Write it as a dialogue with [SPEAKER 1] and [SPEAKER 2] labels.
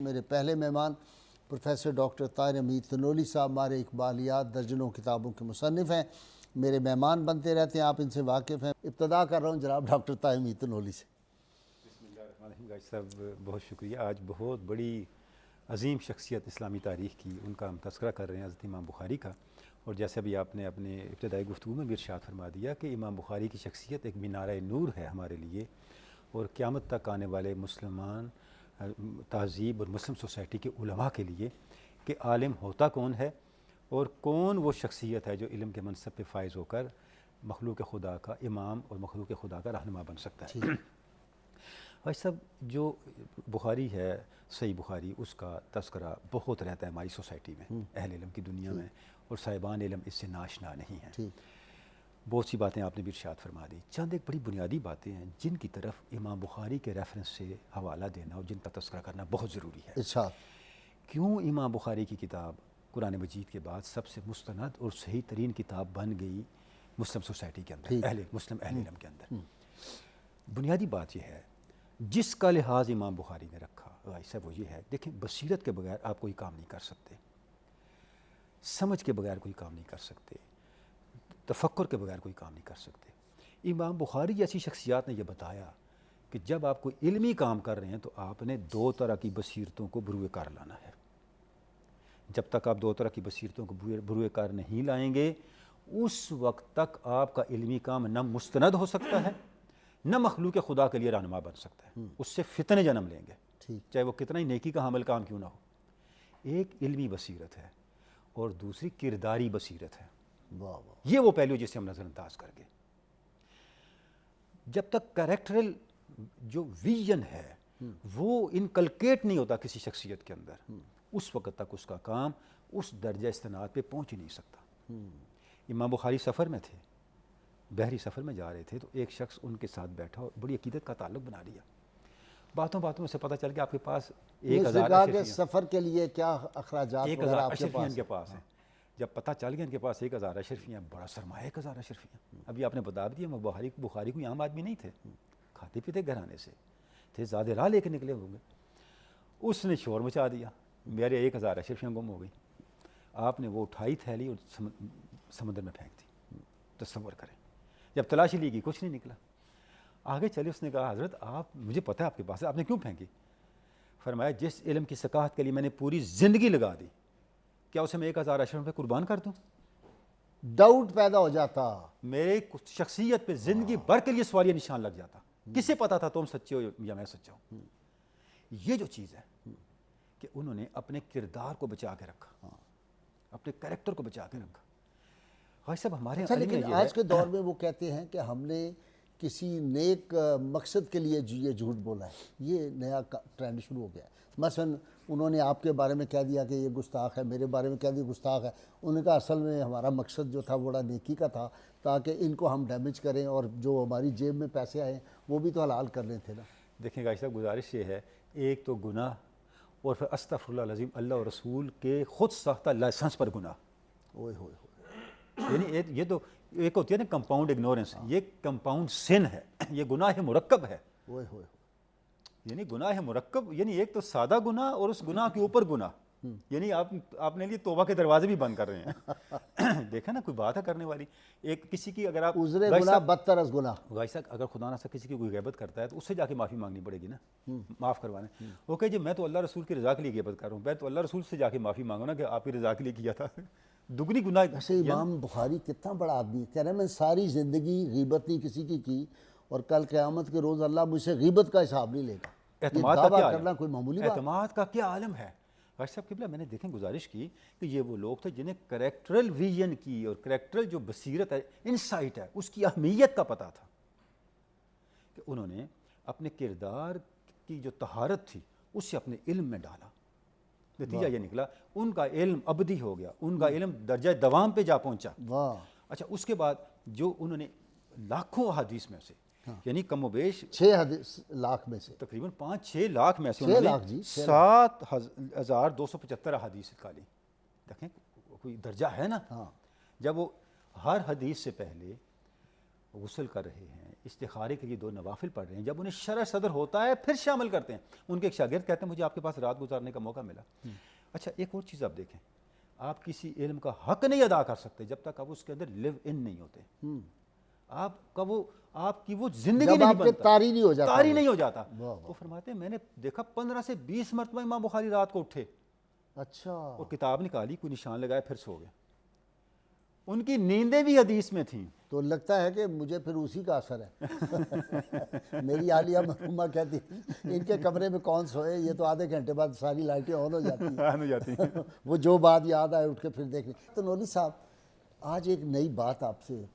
[SPEAKER 1] میرے پہلے مہمان پروفیسر ڈاکٹر طاہر امید تنولی صاحب ہمارے اقبالیات درجنوں کتابوں کے مصنف ہیں، میرے مہمان بنتے رہتے ہیں، آپ ان سے واقف ہیں۔ ابتدا کر رہا ہوں جناب ڈاکٹر طاہر امید تنولی سے۔
[SPEAKER 2] بسم اللہ الرحمن الرحیم۔ گاجی صاحب بہت شکریہ، آج بہت بڑی عظیم شخصیت اسلامی تاریخ کی، ان کا ہم تذکرہ کر رہے ہیں، حضرت امام بخاری کا، اور جیسے ابھی آپ نے اپنے ابتدائی گفتگو میں بھی ارشاد فرما دیا کہ امام بخاری کی شخصیت ایک مینارہ نور ہے ہمارے لیے، اور قیامت تک آنے والے مسلمان تہذیب اور مسلم سوسائٹی کے علماء کے لیے کہ عالم ہوتا کون ہے اور کون وہ شخصیت ہے جو علم کے منصب پہ فائز ہو کر مخلوق خدا کا امام اور مخلوق خدا کا رہنما بن سکتا ہے۔ اور سب جو بخاری ہے، صحیح بخاری، اس کا تذکرہ بہت رہتا ہے ہماری سوسائٹی میں، اہل علم کی دنیا میں، اور صاحبان علم اس سے ناشنا نہیں ہیں۔ بہت سی باتیں آپ نے بھی ارشاد فرما دی، چند ایک بڑی بنیادی باتیں ہیں جن کی طرف امام بخاری کے ریفرنس سے حوالہ دینا اور جن کا تذکرہ کرنا بہت ضروری ہے۔ کیوں امام بخاری کی کتاب قرآن مجید کے بعد سب سے مستند اور صحیح ترین کتاب بن گئی مسلم سوسائٹی کے اندر، مسلم اہل علم کے اندر؟ بنیادی بات یہ ہے، جس کا لحاظ امام بخاری نے رکھا بھائی صاحب وہ یہ ہے، دیکھیں بصیرت کے بغیر آپ کوئی کام نہیں کر سکتے، سمجھ کے بغیر کوئی کام نہیں کر سکتے، تفکر کے بغیر کوئی کام نہیں کر سکتے۔ امام بخاری جیسی شخصیات نے یہ بتایا کہ جب آپ کوئی علمی کام کر رہے ہیں تو آپ نے دو طرح کی بصیرتوں کو بروئے کار لانا ہے۔ جب تک آپ دو طرح کی بصیرتوں کو بروئے کار نہیں لائیں گے، اس وقت تک آپ کا علمی کام نہ مستند ہو سکتا ہے، نہ مخلوق خدا کے لیے رہنما بن سکتا ہے، اس سے فتنے جنم لیں گے، چاہے وہ کتنا ہی نیکی کا حامل کام کیوں نہ ہو۔ ایک علمی بصیرت ہے اور دوسری کرداری بصیرت ہے، یہ وہ پہلو جسے ہم نظر انداز کر گئے۔ جب تک کریکٹرل جو ویژن ہے وہ انکلکیٹ نہیں ہوتا کسی شخصیت کے اندر، اس وقت تک اس کا کام اس درجہ استناد پہ پہنچ ہی نہیں سکتا۔ امام بخاری سفر میں تھے، بحری سفر میں جا رہے تھے، تو ایک شخص ان کے ساتھ بیٹھا اور بڑی عقیدت کا تعلق بنا لیا۔ باتوں باتوں میں سے پتہ چل کہ آپ کے پاس 1000 اشرفیاں،
[SPEAKER 1] سفر کے لیے کیا اخراجات
[SPEAKER 2] 1000 اشرفیاں ان کے پاس ہیں۔ جب پتہ چل گیا ان کے پاس 1000 اشرفیاں، بڑا سرمایہ 1000 اشرفیاں۔ ابھی آپ نے بتا دیا بخاری کوئی عام آدمی نہیں تھے، کھاتے پیتے گھرانے سے تھے، زیادہ راہ لے کے نکلے ہوں گے۔ اس نے شور مچا دیا، میرے 1000 اشرفیاں گم ہو گئی۔ آپ نے وہ اٹھائی تھیلی اور سمندر میں پھینک دی۔ تصور کریں، جب تلاشی لی گئی کچھ نہیں نکلا۔ آگے چلے، اس نے کہا حضرت آپ، مجھے پتہ ہے آپ کے پاس ہے، آپ نے کیوں پھینکی؟ فرمایا جس علم کی ثقافت کے لیے میں نے پوری زندگی لگا دی، کیا اسے میں 1000 اشرف پہ قربان کر دوں؟
[SPEAKER 1] ڈاؤٹ پیدا ہو جاتا،
[SPEAKER 2] میرے شخصیت پہ زندگی بھر کے لیے سوالیہ نشان لگ جاتا۔ کسے پتا تھا تم سچے ہو یا میں سچا ہوں؟ یہ جو چیز ہے کہ انہوں نے اپنے کردار کو بچا کے رکھا، اپنے کریکٹر کو بچا کے رکھا۔ بھائی صاحب ہمارے
[SPEAKER 1] لیکن آج کے دور میں وہ کہتے ہیں کہ ہم نے کسی نیک مقصد کے لیے یہ جھوٹ بولا ہے، یہ نیا ٹرینڈ شروع ہو گیا ہے۔ مثلا انہوں نے آپ کے بارے میں کہہ دیا کہ یہ گستاخ ہے، میرے بارے میں کہہ دیا گستاخ ہے، انہوں نے کہا اصل میں ہمارا مقصد جو تھا بڑا نیکی کا تھا، تاکہ ان کو ہم ڈیمیج کریں اور جو ہماری جیب میں پیسے آئے وہ بھی تو حلال کر لیں تھے نا۔
[SPEAKER 2] دیکھیں گاجی صاحب، گزارش یہ ہے، ایک تو گناہ اور پھر استغفر اللہ العظیم، اللہ اور رسول کے خود ساختہ لائسنس پر گناہ۔ یعنی یہ تو ایک ہوتی ہے نا کمپاؤنڈ اگنورنس، یہ کمپاؤنڈ سن ہے، یہ گناہ مرکب ہے۔ یعنی گناہ مرکب، یعنی ایک تو سادہ گناہ اور اس گناہ کے اوپر گناہ، یعنی آپ نے لیے توبہ کے دروازے بھی بند کر رہے ہیں۔ دیکھا نا، کوئی بات ہے کرنے والی، ایک کسی کی اگر آپ
[SPEAKER 1] گناہ بدتر از گناہ،
[SPEAKER 2] بھائی صاحب اگر خدا نہ سا کسی کی کوئی غیبت کرتا ہے تو اس سے جا کے معافی مانگنی پڑے گی نا، معاف کروانے۔ وہ کہ جی میں تو اللہ رسول کی رضا کے لیے غیبت کر رہا ہوں، میں تو اللہ رسول سے جا کے معافی مانگو نا کہ آپ کی رضا کے لیے کیا تھا، دگنی گناہ۔
[SPEAKER 1] ایسے امام بخاری کتنا بڑا آدمی کہہ رہے ہیں میں ساری زندگی غیبت نہیں کسی کی اور کل قیامت کے روز اللہ مجھ سے غیبت کا حساب نہیں لے گا۔
[SPEAKER 2] اعتماد کا کیا
[SPEAKER 1] کرنا کوئی معمولی بات،
[SPEAKER 2] اعتماد کا کیا عالم ہے۔ بھائی صاحب قبلہ، میں نے دیکھیں گزارش کی کہ یہ وہ لوگ تھے جنہیں کریکٹرل ویژن کی اور کریکٹرل جو بصیرت ہے، انسائٹ ہے، اس کی اہمیت کا پتہ تھا، کہ انہوں نے اپنے کردار کی جو طہارت تھی اس سے اپنے علم میں ڈالا۔ نتیجہ یہ نکلا ان کا علم ابدی ہو گیا، ان کا علم درجہ دوام پہ جا پہنچا۔ اچھا، اس کے بعد جو انہوں نے لاکھوں احادیث میں سے، یعنی کم و بیش
[SPEAKER 1] 6 لاکھ میں سے
[SPEAKER 2] تقریباً 5-6 لاکھ میں سے انہوں نے 7275 احادیث نکالی۔ دیکھیں کوئی درجہ ہے نا۔ جب وہ ہر حدیث سے پہلے غسل کر رہے ہیں، استخارے کے لیے 2 نوافل پڑھ رہے ہیں، جب انہیں شرح صدر ہوتا ہے پھر شامل کرتے ہیں. ان کے ایک شاگرد کہتے ہیں مجھے آپ کے پاس رات گزارنے کا موقع ملا. اچھا ایک اور چیز آپ دیکھیں، آپ کسی علم کا حق نہیں ادا کر سکتے جب تک آپ اس کے اندر لیو ان نہیں ہوتے. آپ کی وہ زندگی
[SPEAKER 1] جب
[SPEAKER 2] نہیں
[SPEAKER 1] آپ کے
[SPEAKER 2] بنتا،
[SPEAKER 1] طاری نہیں ہو جاتا.
[SPEAKER 2] طاری نہیں ہو جاتا.
[SPEAKER 1] واہ
[SPEAKER 2] وہ فرماتے ہیں میں نے دیکھا 15 سے 20 مرتبہ امام بخاری رات کو اٹھے
[SPEAKER 1] اچھا.
[SPEAKER 2] اور کتاب نکالی، کوئی نشان لگایا، پھر سو گئے. ان کی نیندیں بھی حدیث میں تھیں.
[SPEAKER 1] تو لگتا ہے کہ مجھے پھر اسی کا اثر ہے. میری عالیہ مرحومہ کہتی تھی ان کے کمرے میں کون سوئے، یہ تو آدھے گھنٹے بعد ساری لائٹیں آن ہو جاتی ہیں.
[SPEAKER 2] ہو جاتی ہیں.
[SPEAKER 1] وہ جو بات یاد آئے اٹھ کے پھر دیکھ لیں. تو نولی صاحب آج ایک نئی بات آپ سے